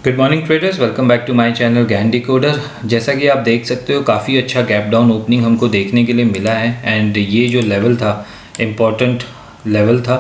Good morning traders, welcome back to my channel Gann decoder. जैसा कि आप देख सकते हो काफ़ी अच्छा गैप डाउन ओपनिंग हमको देखने के लिए मिला है एंड ये जो लेवल था इम्पॉर्टेंट लेवल था।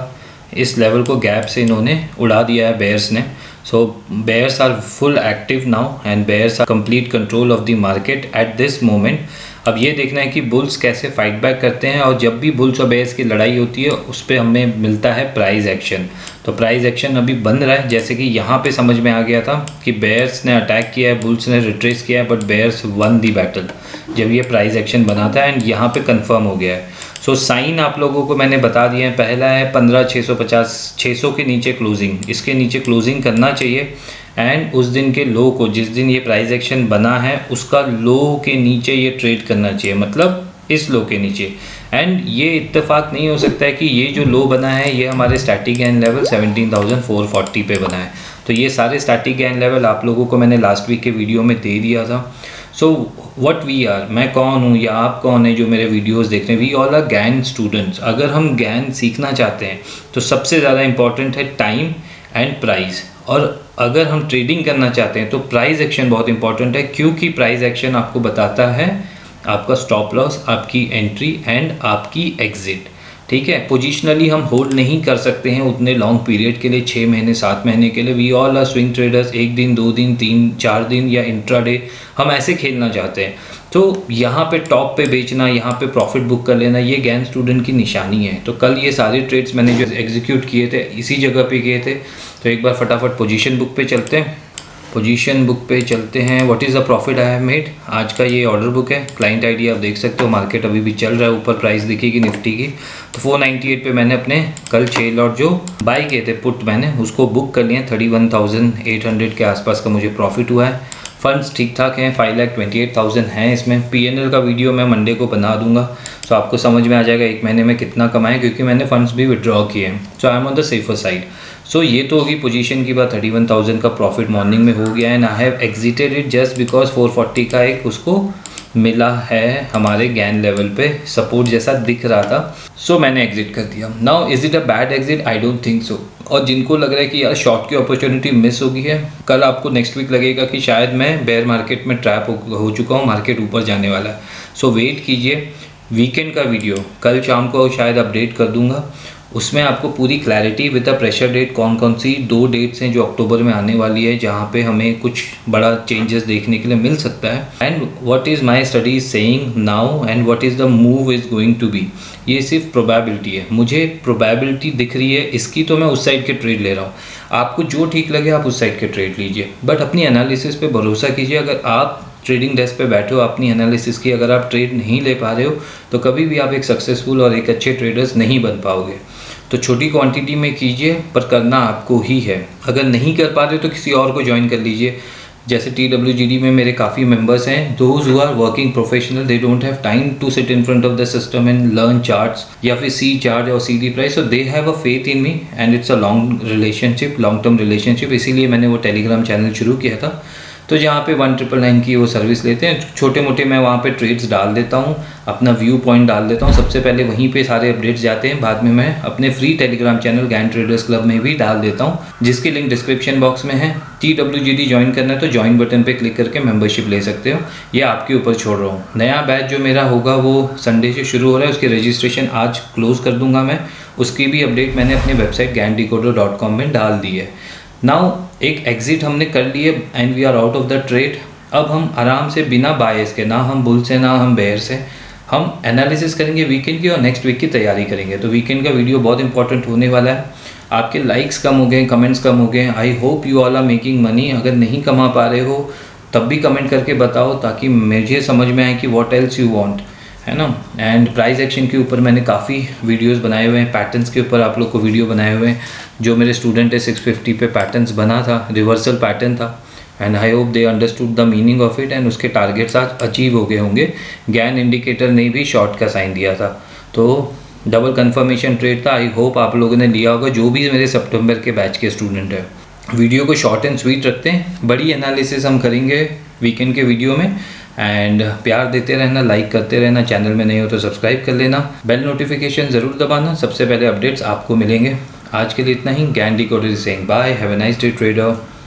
इस लेवल को गैप से इन्होंने उड़ा दिया है बेयर्स ने। So bears are full active now and bears are complete control of the market at this moment. अब ये देखना है कि बुल्स कैसे फाइट बैक करते हैं, और जब भी बुल्स और बेयर्स की लड़ाई होती है उस पर हमें मिलता है प्राइस एक्शन। तो प्राइस एक्शन अभी बन रहा है, जैसे कि यहाँ पे समझ में आ गया था कि बेयर्स ने अटैक किया है, बुल्स ने रिट्रेस किया है, but bears won the battle जब ये प्राइस एक्शन बना था एंड यहाँ पे कंफर्म हो गया है। सो साइन आप लोगों को मैंने बता दिए हैं। पहला है 15,650, 600 के नीचे क्लोजिंग, इसके नीचे क्लोजिंग करना चाहिए एंड उस दिन के लो को, जिस दिन ये प्राइस एक्शन बना है उसका लो के नीचे ये ट्रेड करना चाहिए, मतलब इस लो के नीचे। एंड ये इत्तेफाक नहीं हो सकता है कि ये जो लो बना है ये हमारे स्टैटिक गैन लेवल 17,440 पे बना है। तो ये सारे स्टैटिक गैन लेवल आप लोगों को मैंने लास्ट वीक के वीडियो में दे दिया था। सो व्हाट वी आर, मैं कौन हूँ या आप कौन है जो मेरे वीडियोस देख रहे हैं? We all are Gann students. अगर हम गैन सीखना चाहते हैं तो सबसे ज़्यादा इंपॉर्टेंट है टाइम एंड प्राइस, और अगर हम ट्रेडिंग करना चाहते हैं तो प्राइस एक्शन बहुत इंपॉर्टेंट है, क्योंकि प्राइस एक्शन आपको बताता है आपका स्टॉप लॉस, आपकी एंट्री एंड आपकी एग्जिट। ठीक है, पोजिशनली हम होल्ड नहीं कर सकते हैं उतने लॉन्ग पीरियड के लिए, 6 महीने 7 महीने के लिए। We all are swing traders, 1 दिन 2 दिन 3 4 दिन या इंट्राडे हम ऐसे खेलना चाहते हैं। तो यहाँ पे टॉप पे बेचना, यहाँ पे प्रॉफिट बुक कर लेना, ये गैन स्टूडेंट की निशानी है। तो कल ये सारे ट्रेड्स मैंने जो एग्जीक्यूट किए थे इसी जगह पे किए थे। तो एक बार फटाफट पोजीशन बुक पे चलते हैं। पोजीशन बुक पे चलते हैं। What is the profit I have made? आज का ये ऑर्डर बुक है, क्लाइंट आईडी आप देख सकते हो। मार्केट अभी भी चल रहा है, ऊपर प्राइस दिखेगी निफ्टी की। तो 498 पे मैंने अपने कल 6 लॉट जो बाई किए थे पुट, मैंने उसको बुक कर लिया। 31,800 के आसपास का मुझे प्रॉफिट हुआ है। फंड्स ठीक ठाक हैं, 5,28,000 हैं इसमें। पीएनएल का वीडियो मैं मंडे को बना दूंगा, तो आपको समझ में आ जाएगा एक महीने में कितना कमाएं, क्योंकि मैंने फंड्स भी विड्रॉ किए हैं। So I am on the safer side. So ये तो होगी पोजीशन की बात। 31,000 का प्रॉफिट मॉर्निंग में हो गया है and I have exerted it just because 440 का एक उसको मिला है हमारे गैन लेवल पे, सपोर्ट जैसा दिख रहा था। सो मैंने एग्जिट कर दिया। Now is it a bad exit? I don't think so. और जिनको लग रहा है कि यार शॉर्ट की अपॉर्चुनिटी मिस हो गई है, कल आपको नेक्स्ट वीक लगेगा कि शायद मैं बेयर मार्केट में ट्रैप हो चुका हूँ, मार्केट ऊपर जाने वाला है। सो वेट कीजिए, वीकेंड का वीडियो कल शाम को शायद अपडेट कर दूंगा। उसमें आपको पूरी clarity with the pressure date, कौन कौन सी 2 डेट्स हैं जो अक्टूबर में आने वाली है, जहाँ पे हमें कुछ बड़ा चेंजेस देखने के लिए मिल सकता है, and what is my study saying now and what is the move is going to be. ये सिर्फ प्रोबेबिलिटी है, मुझे प्रोबेबिलिटी दिख रही है इसकी, तो मैं उस साइड के ट्रेड ले रहा हूँ। आपको जो ठीक लगे आप उस साइड के ट्रेड लीजिए, बट अपनी एनालिसिस पे भरोसा कीजिए। अगर आप ट्रेडिंग डेस्क पे बैठे हो, अपनी एनालिसिस की अगर आप ट्रेड नहीं ले पा रहे हो, तो कभी भी आप एक सक्सेसफुल और एक अच्छे ट्रेडर्स नहीं बन पाओगे। तो छोटी क्वांटिटी में कीजिए, पर करना आपको ही है। अगर नहीं कर पा रहे तो किसी और को ज्वाइन कर लीजिए। जैसे TWGD में मेरे काफ़ी मेंबर्स हैं, those who are working professional, they don't have time to sit in front of the system and learn charts या फिर सी चार्ट और CD price. So they have a faith in me and it's a long relationship, long term relationship. इसीलिए मैंने वो Telegram channel शुरू किया था। तो जहाँ पे 1999 की वो सर्विस लेते हैं, छोटे मोटे मैं वहाँ पे ट्रेड्स डाल देता हूँ, अपना व्यू पॉइंट डाल देता हूँ। सबसे पहले वहीं पे सारे अपडेट्स जाते हैं, बाद में मैं अपने free Telegram channel Gann traders club में भी डाल देता हूँ, जिसकी लिंक डिस्क्रिप्शन बॉक्स में है। TWGD ज्वाइन करना है तो ज्वाइन बटन पे क्लिक करके मेंबरशिप ले सकते हो, ये आपके ऊपर छोड़ रहा हूँ। नया बैच जो मेरा होगा वो संडे से शुरू हो रहा है, उसकी रजिस्ट्रेशन आज क्लोज कर दूंगा मैं। उसकी भी अपडेट मैंने अपनी वेबसाइट gandecoder.com में डाल दी है। नाउ एक एग्जिट हमने कर लिए and we are out of the trade. अब हम आराम से बिना बायस के, ना हम बुल से ना हम बेयर से, हम एनालिसिस करेंगे वीकेंड की और नेक्स्ट वीक की तैयारी करेंगे। तो वीकेंड का वीडियो बहुत इंपॉर्टेंट होने वाला है। आपके लाइक्स कम हो गए, कमेंट्स कम हो गए। I hope you all are making money. अगर नहीं कमा पा रहे हो तब भी कमेंट करके बताओ, ताकि मुझे समझ में आए कि व्हाट एल्स यू वांट, है ना। एंड प्राइस एक्शन के ऊपर मैंने काफ़ी वीडियोस बनाए हुए हैं, पैटर्न्स के ऊपर आप लोग को वीडियो बनाए हुए हैं। जो मेरे स्टूडेंट है 650 पे पैटर्न्स बना था, रिवर्सल पैटर्न था, and I hope they understood the meaning of it and उसके टारगेट्स आज अचीव हो गए होंगे। गैन इंडिकेटर ने भी शॉर्ट का साइन दिया था, तो डबल कंफर्मेशन ट्रेड था। आई होप आप लोगों ने लिया होगा, जो भी मेरे सितंबर के बैच के स्टूडेंट है। वीडियो को शॉर्ट एंड स्वीट रखते हैं, बड़ी एनालिसिस हम करेंगे वीकेंड के वीडियो में। एंड प्यार देते रहना, लाइक करते रहना, चैनल में नहीं हो तो सब्सक्राइब कर लेना, बेल नोटिफिकेशन ज़रूर दबाना, सबसे पहले अपडेट्स आपको मिलेंगे। आज के लिए इतना ही। Gann decoder saying bye, have a nice day trader.